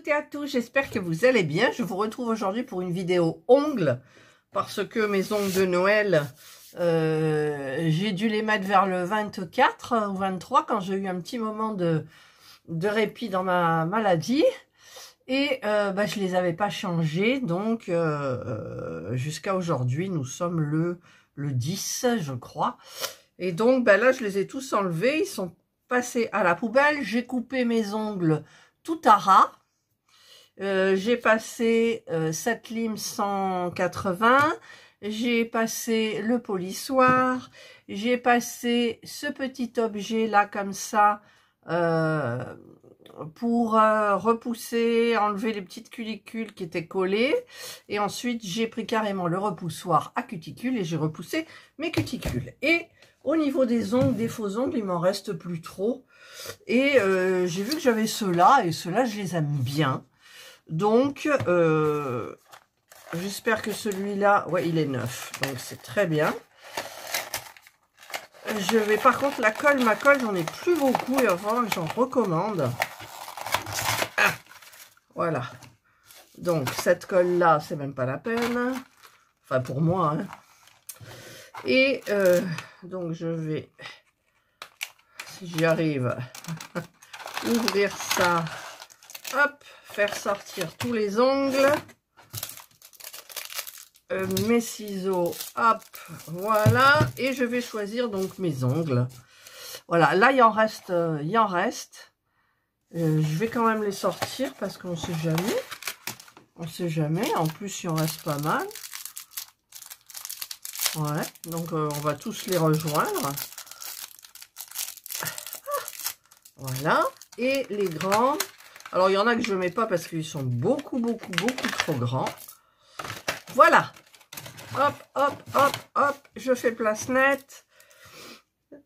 toutes et à tous, j'espère que vous allez bien. Je vous retrouve aujourd'hui pour une vidéo ongles, parce que mes ongles de Noël, j'ai dû les mettre vers le 24 ou 23, quand j'ai eu un petit moment de répit dans ma maladie. Et je les avais pas changés, donc jusqu'à aujourd'hui, nous sommes le 10, je crois. Et donc là, je les ai tous enlevés, ils sont passés à la poubelle. J'ai coupé mes ongles tout à ras. J'ai passé cette lime 180, j'ai passé le polissoir, j'ai passé ce petit objet là comme ça pour repousser, enlever les petites cuticules qui étaient collées, et ensuite j'ai pris carrément le repoussoir à cuticules et j'ai repoussé mes cuticules. Et au niveau des ongles, des faux ongles, il m'en reste plus trop, et j'ai vu que j'avais ceux-là, et ceux-là je les aime bien. Donc, j'espère que celui-là, ouais, il est neuf, donc c'est très bien. Je vais, par contre, ma colle, j'en ai plus beaucoup, il va falloir que j'en recommande. Ah, voilà. Donc, cette colle-là, c'est même pas la peine. Enfin, pour moi, hein. Et, donc, je vais, si j'y arrive, ouvrir ça, hop, faire sortir tous les ongles, mes ciseaux, hop, voilà, et je vais choisir donc mes ongles. Voilà, là il en reste, je vais quand même les sortir parce qu'on sait jamais, en plus il en reste pas mal. Ouais, donc on va tous les rejoindre. Voilà, et les grands. Alors, il y en a que je ne mets pas parce qu'ils sont beaucoup trop grands. Voilà. Hop, hop, hop, hop. Je fais place nette.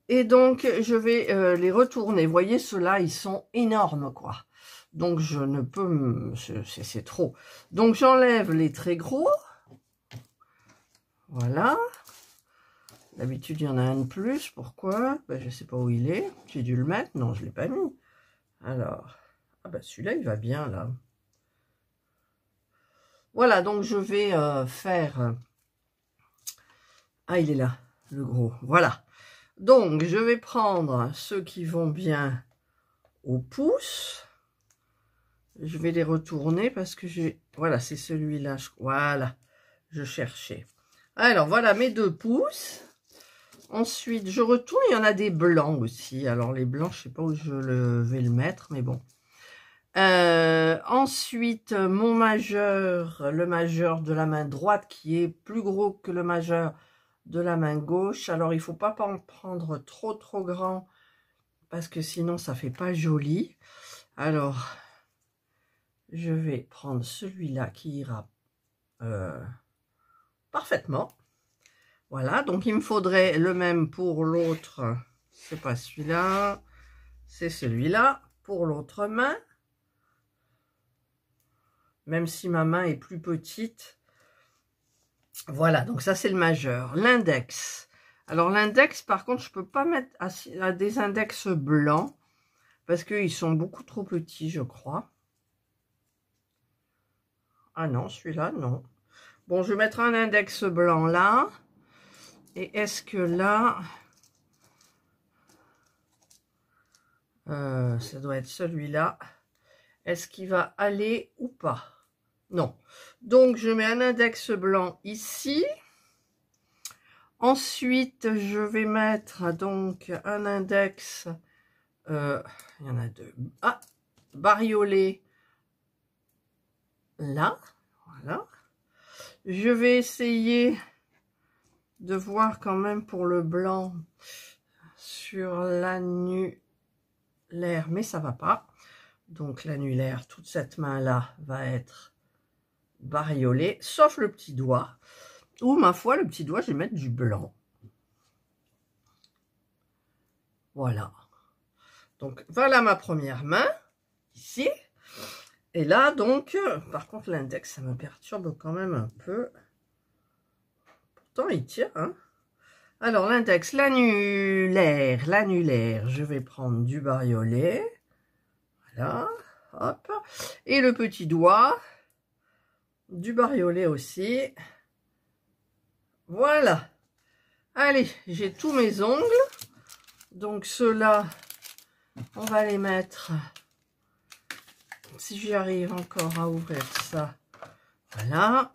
Et donc, je vais les retourner. Vous voyez, ceux-là, ils sont énormes, quoi. Donc, je ne peux... C'est trop. Donc, j'enlève les très gros. Voilà. D'habitude, il y en a un de plus. Pourquoi? Je ne sais pas où il est. J'ai dû le mettre. Non, je ne l'ai pas mis. Alors... Ah bah celui-là, il va bien, là. Voilà, donc je vais faire... Ah, il est là, le gros. Voilà. Donc, je vais prendre ceux qui vont bien au pouce. Je vais les retourner parce que j'ai... Voilà, c'est celui-là. Voilà, je cherchais. Alors, voilà mes 2 pouces. Ensuite, je retourne. Il y en a des blancs aussi. Alors, les blancs, je ne sais pas où je vais le mettre, mais bon. Ensuite, mon majeur, le majeur de la main droite qui est plus gros que le majeur de la main gauche. Alors, il faut pas en prendre trop grand parce que sinon, ça fait pas joli. Alors, je vais prendre celui-là qui ira parfaitement. Voilà, donc il me faudrait le même pour l'autre. C'est pas celui-là, c'est celui-là pour l'autre main. Même si ma main est plus petite. Voilà, donc ça c'est le majeur. L'index. Alors l'index, par contre, je peux pas mettre à des index blancs, parce qu'ils sont beaucoup trop petits, je crois. Ah non, celui-là, non. Bon, je vais mettre un index blanc là. Et est-ce que là... ça doit être celui-là. Est-ce qu'il va aller ou pas? Non. Donc, je mets un index blanc ici. Ensuite, je vais mettre donc un index, il y en a 2. Ah, bariolé là. Voilà. Je vais essayer de voir quand même pour le blanc sur l'annulaire, mais ça va pas. Donc, l'annulaire, toute cette main-là va être bariolée, sauf le petit doigt. Ou, ma foi, le petit doigt, je vais mettre du blanc. Voilà. Donc, voilà ma première main, ici. Et là, donc, par contre, l'index, ça me perturbe quand même un peu. Pourtant, il tient, hein. Alors, l'index, l'annulaire, je vais prendre du bariolé. Voilà. hop. Et le petit doigt, du bariolé aussi. Voilà. Allez, j'ai tous mes ongles. Donc ceux-là, on va les mettre, si j'y arrive encore à ouvrir ça, voilà.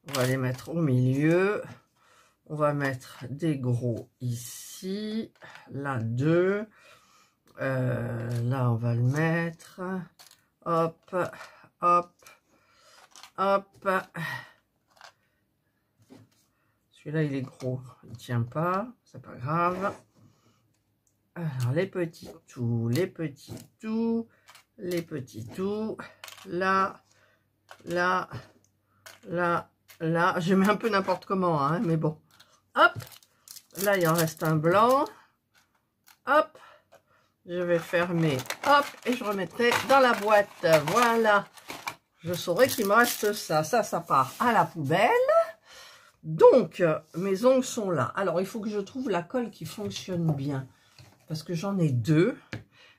On va les mettre au milieu. On va mettre des gros ici, là 2. Là, on va le mettre. Hop, hop, hop. Celui-là, il est gros. Il ne tient pas. C'est pas grave. Alors, les petits tout, les petits tout, les petits tout. Là, là, là, là. Je mets un peu n'importe comment, hein, mais bon. Hop. Là, il en reste un blanc. Hop. Je vais fermer, hop, et je remettrai dans la boîte. Voilà. Je saurai qu'il me reste ça. Ça part à la poubelle. Donc, mes ongles sont là. Alors, il faut que je trouve la colle qui fonctionne bien. Parce que j'en ai 2.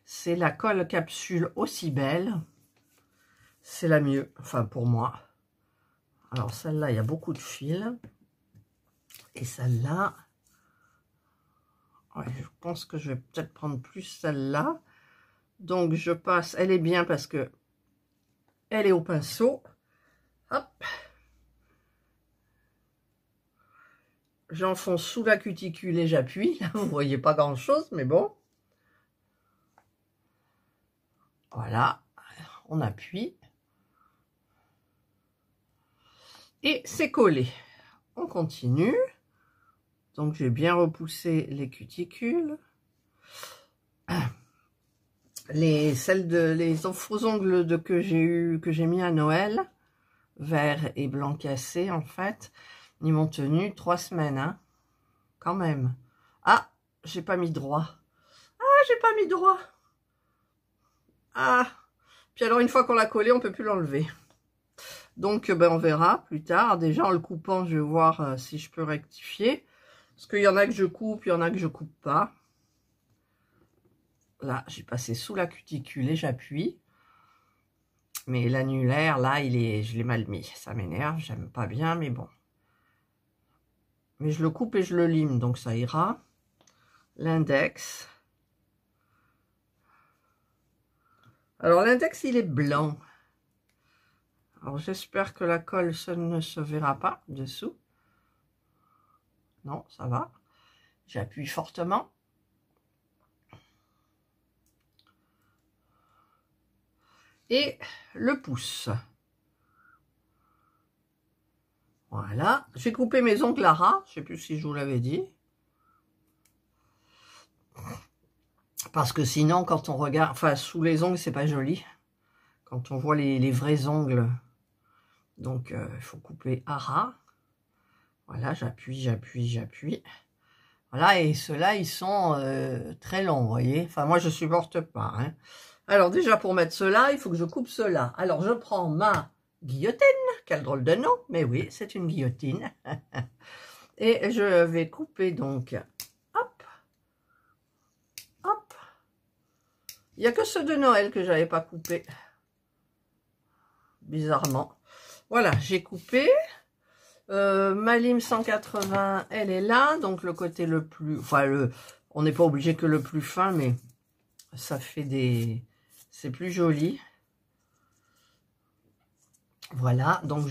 C'est la colle capsule aussi belle. C'est la mieux, enfin pour moi. Alors, celle-là, il y a beaucoup de fils. Et celle-là... Ouais, je pense que je vais peut-être prendre plus celle-là. Donc, je passe. Elle est bien parce que elle est au pinceau. Hop. J'enfonce sous la cuticule et j'appuie. Là, vous voyez pas grand-chose, mais bon. Voilà. On appuie. Et c'est collé. On continue. Donc, j'ai bien repoussé les cuticules. Les faux ongles que j'ai mis à Noël, vert et blanc cassé, en fait, ils m'ont tenu 3 semaines, hein, quand même. Ah, j'ai pas mis droit. Ah, j'ai pas mis droit. Ah, puis alors, une fois qu'on l'a collé, on peut plus l'enlever. Donc, ben, on verra plus tard. Déjà, en le coupant, je vais voir si je peux rectifier. Parce qu'il y en a que je coupe, il y en a que je coupe pas. Là, j'ai passé sous la cuticule et j'appuie. Mais l'annulaire, là, je l'ai mal mis. Ça m'énerve, j'aime pas bien, mais bon. Mais je le coupe et je le lime, donc ça ira. L'index. Alors, l'index, il est blanc. Alors, j'espère que la colle ne se verra pas dessous. Non, ça va. J'appuie fortement. Et le pouce. Voilà. J'ai coupé mes ongles à ras. Je ne sais plus si je vous l'avais dit. Parce que sinon, quand on regarde... Enfin, sous les ongles, c'est pas joli. Quand on voit les vrais ongles. Donc, il faut couper à ras. Voilà, j'appuie, j'appuie, j'appuie. Voilà, et ceux-là, ils sont très longs, vous voyez. Enfin, moi, je supporte pas. Hein. Alors, déjà, pour mettre ceux-là, il faut que je coupe ceux-là. Alors, je prends ma guillotine. Quel drôle de nom. Mais oui, c'est une guillotine. Et je vais couper, donc, hop, hop. Il n'y a que ceux de Noël que j'avais pas coupé. Bizarrement. Voilà, j'ai coupé. Ma lime 180, elle est là, donc le côté le plus, enfin on n'est pas obligé que le plus fin, mais ça fait c'est plus joli. Voilà, donc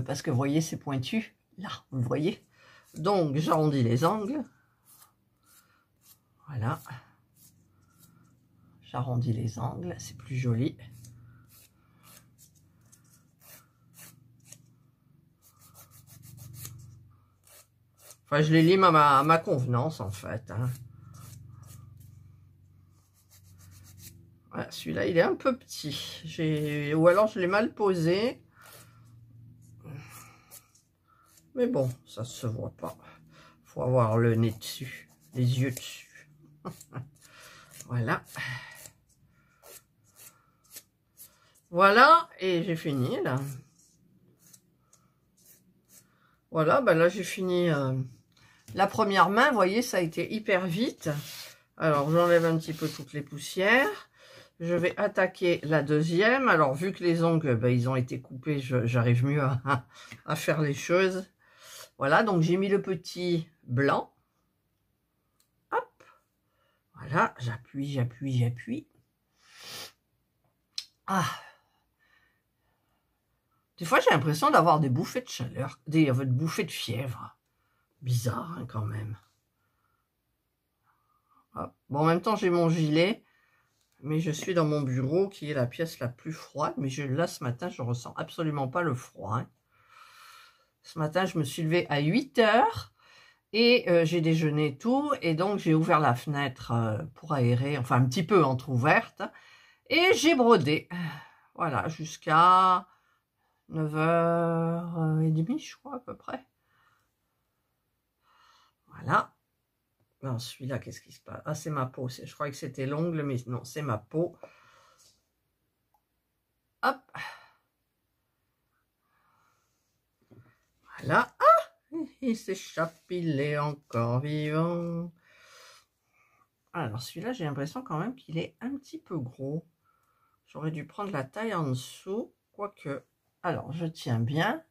parce que vous voyez c'est pointu, là, vous le voyez. Donc j'arrondis les angles. Voilà. J'arrondis les angles, c'est plus joli. Enfin, je les lime à ma convenance, en fait. Hein. Voilà, celui-là, il est un peu petit. Ou alors, je l'ai mal posé. Mais bon, ça ne se voit pas. Il faut avoir le nez dessus, les yeux dessus. Voilà. Voilà, et j'ai fini, là. Voilà, ben là, j'ai fini... La première main, vous voyez, ça a été hyper vite. Alors, j'enlève un petit peu toutes les poussières. je vais attaquer la deuxième. Alors, vu que les ongles, ben, ils ont été coupés, j'arrive mieux à faire les choses. Voilà, donc j'ai mis le petit blanc. Hop. Voilà, j'appuie, j'appuie, j'appuie. Ah. Des fois, j'ai l'impression d'avoir des bouffées de chaleur, des bouffées de fièvre. Bizarre, hein, quand même. Hop. Bon, en même temps, j'ai mon gilet. Mais je suis dans mon bureau qui est la pièce la plus froide. Mais là, ce matin, je ressens absolument pas le froid. Hein. Ce matin, je me suis levée à 8 h et j'ai déjeuné tout. Et donc, j'ai ouvert la fenêtre pour aérer, enfin un petit peu entrouverte. Et j'ai brodé. Voilà, jusqu'à 9h30, je crois, à peu près. Voilà. Non, celui-là, qu'est-ce qui se passe? Ah, c'est ma peau. Je croyais que c'était l'ongle, mais non, c'est ma peau. Hop. Voilà. Ah, il s'échappe, il est encore vivant. Alors, celui-là, j'ai l'impression quand même qu'il est un petit peu gros. J'aurais dû prendre la taille en dessous, quoique. Alors, je tiens bien.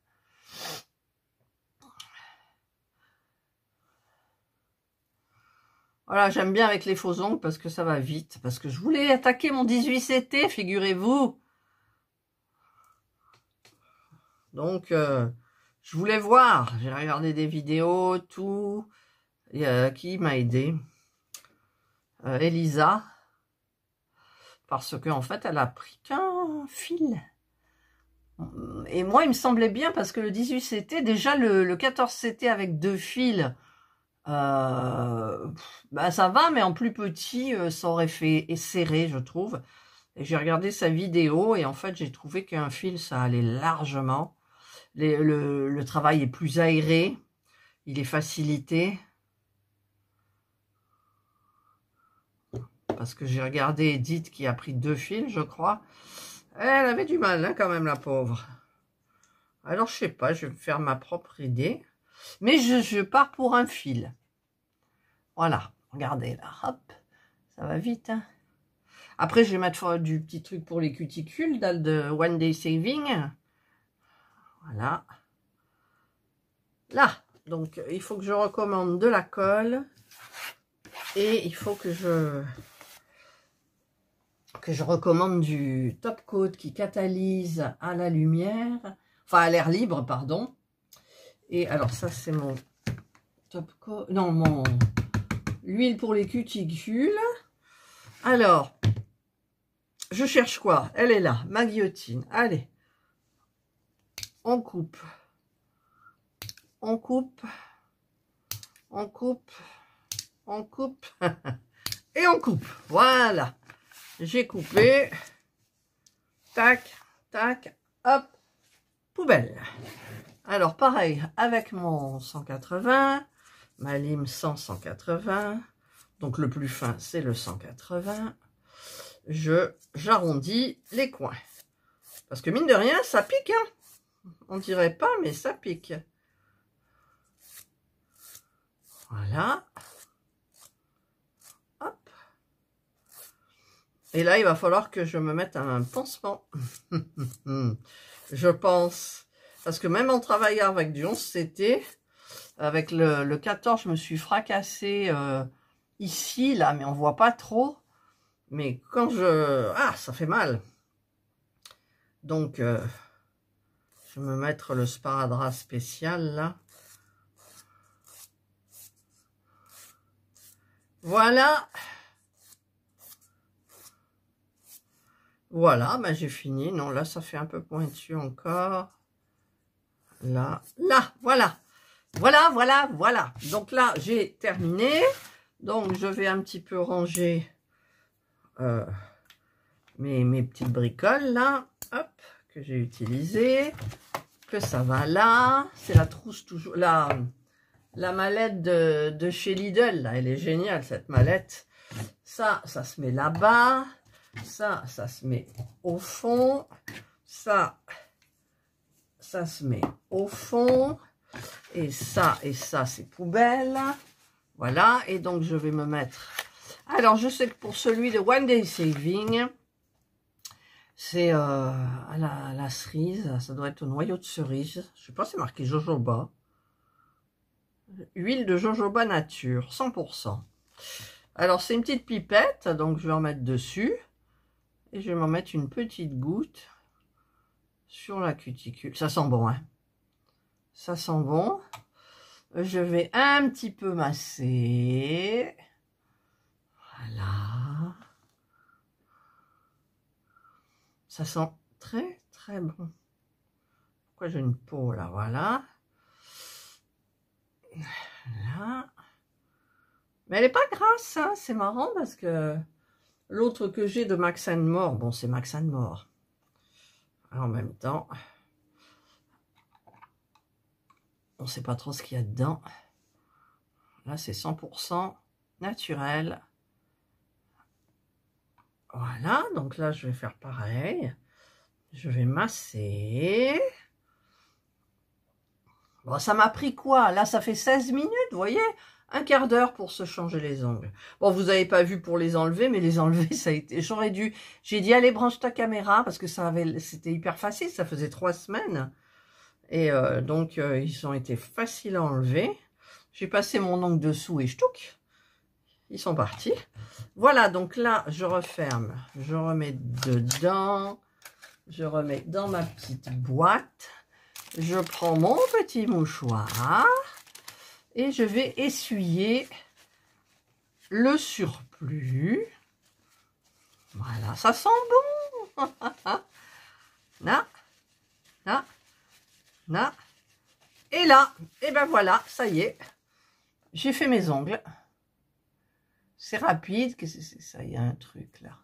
Voilà, j'aime bien avec les faux ongles parce que ça va vite. Parce que je voulais attaquer mon 18CT, figurez-vous. Donc, je voulais voir. J'ai regardé des vidéos, tout. Qui m'a aidé? Elisa. Parce qu'en fait, elle a pris qu'un fil. Et moi, il me semblait bien parce que le 18CT, déjà le 14CT avec 2 fils, bah, ça va, mais en plus petit, ça aurait fait serré, je trouve. Et j'ai regardé sa vidéo et en fait, j'ai trouvé qu'un fil, ça allait largement. Le travail est plus aéré, il est facilité. Parce que j'ai regardé Edith qui a pris 2 fils, je crois. Elle avait du mal, hein, quand même, la pauvre. Alors, je sais pas, je vais me faire ma propre idée. Mais je pars pour un fil. Voilà, regardez là, hop, ça va vite. Hein. Après, je vais mettre du petit truc pour les cuticules, de One Day Saving. Voilà. Là, donc, il faut que je recommande de la colle. Et il faut que je recommande du top coat qui catalyse à la lumière, enfin à l'air libre, pardon. Et alors ça c'est mon top coat, non, mon huile pour les cuticules. Alors, je cherche quoi? Elle est là, ma guillotine. Allez, on coupe, on coupe, on coupe, on coupe, et on coupe, voilà. J'ai coupé, tac, tac, hop, poubelle. Alors pareil, avec mon 180, ma lime 100-180, donc le plus fin c'est le 180, j'arrondis les coins. Parce que mine de rien, ça pique, hein. On dirait pas, mais ça pique. Voilà. Et là, il va falloir que je me mette un pansement. Je pense. Parce que même en travaillant avec du 11CT, avec le 14, je me suis fracassé ici, là, mais on voit pas trop. Mais quand je... Ah, ça fait mal. Donc, je vais me mettre le sparadrap spécial, là. Voilà. Voilà, ben j'ai fini. Non, là, ça fait un peu pointu encore. Là, là, voilà. Voilà, voilà, voilà. Donc là, j'ai terminé. Donc, je vais un petit peu ranger mes petites bricoles, là. Hop, que j'ai utilisées. Que ça va là. C'est la trousse toujours... La mallette de chez Lidl, là. Elle est géniale, cette mallette. Ça se met là-bas. Ça se met au fond. Ça se met au fond. Et ça, c'est poubelle. Voilà. Et donc, je vais me mettre... Alors, je sais que pour celui de One Day Saving, C'est à la cerise, ça doit être au noyau de cerise. Je sais pas, c'est marqué jojoba. Huile de jojoba nature, 100%. Alors, c'est une petite pipette, donc je vais en mettre dessus. Et je vais m'en mettre une petite goutte sur la cuticule. Ça sent bon, hein? Ça sent bon. Je vais un petit peu masser. Voilà. Ça sent très, très bon. Pourquoi j'ai une peau, là? Voilà. Là. Mais elle n'est pas grasse, hein? C'est marrant parce que l'autre que j'ai de Max & More, bon, c'est Max & More. En même temps, on ne sait pas trop ce qu'il y a dedans. Là, c'est 100% naturel. Voilà, donc là, je vais faire pareil. Je vais masser. Bon, ça m'a pris quoi? Là, ça fait 16 minutes, vous voyez? Un quart d'heure pour se changer les ongles. Bon, vous n'avez pas vu pour les enlever, mais les enlever, ça a été... J'aurais dû... J'ai dit, allez, branche ta caméra, parce que c'était hyper facile, ça faisait 3 semaines. Et donc, ils ont été faciles à enlever. J'ai passé mon ongle dessous et ch'touc, ils sont partis. Voilà, donc là, je referme. Je remets dedans. Je remets dans ma petite boîte. Je prends mon petit mouchoir. Et je vais essuyer le surplus. Voilà, ça sent bon. Là, là, là. Et là, et ben voilà, ça y est. J'ai fait mes ongles. C'est rapide. Qu'est-ce que c'est ça? Il y a un truc là.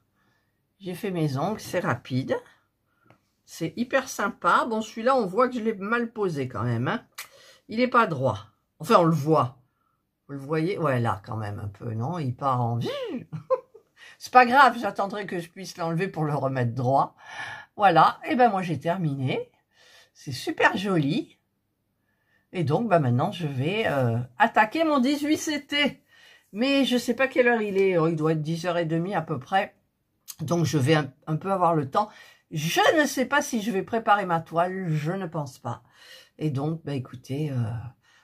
J'ai fait mes ongles, c'est rapide. C'est hyper sympa. Bon, celui-là, on voit que je l'ai mal posé quand même. Hein. Il n'est pas droit. Enfin, on le voit. Vous le voyez? Ouais, là, quand même, un peu, non? Il part en... C'est pas grave, j'attendrai que je puisse l'enlever pour le remettre droit. Voilà. Et ben moi, j'ai terminé. C'est super joli. Et donc, bah, maintenant, je vais attaquer mon 18CT. Mais je sais pas quelle heure il est. Oh, il doit être 10h30 à peu près. Donc, je vais un peu avoir le temps. Je ne sais pas si je vais préparer ma toile. Je ne pense pas. Et donc, bah, écoutez,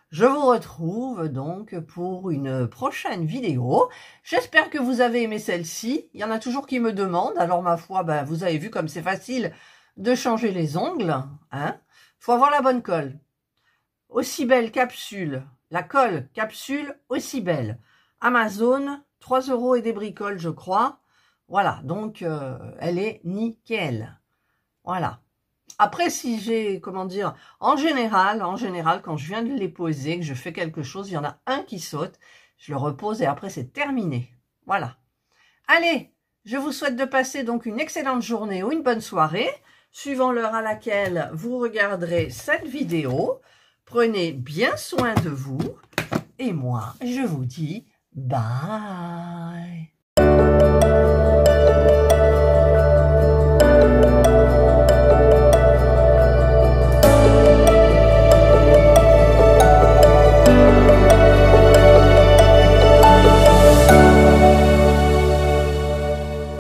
je vous retrouve donc pour une prochaine vidéo. J'espère que vous avez aimé celle-ci. Il y en a toujours qui me demandent. Alors, ma foi, bah, vous avez vu comme c'est facile de changer les ongles. Hein. Faut avoir la bonne colle. Aussi belle capsule. La colle capsule aussi belle. Amazon, 3 € et des bricoles, je crois. Voilà, donc elle est nickel. Voilà. Après, si j'ai, comment dire, en général, quand je viens de les poser, que je fais quelque chose, il y en a un qui saute, je le repose et après c'est terminé. Voilà. Allez, je vous souhaite de passer donc une excellente journée ou une bonne soirée, suivant l'heure à laquelle vous regarderez cette vidéo. Prenez bien soin de vous et moi, je vous dis bye.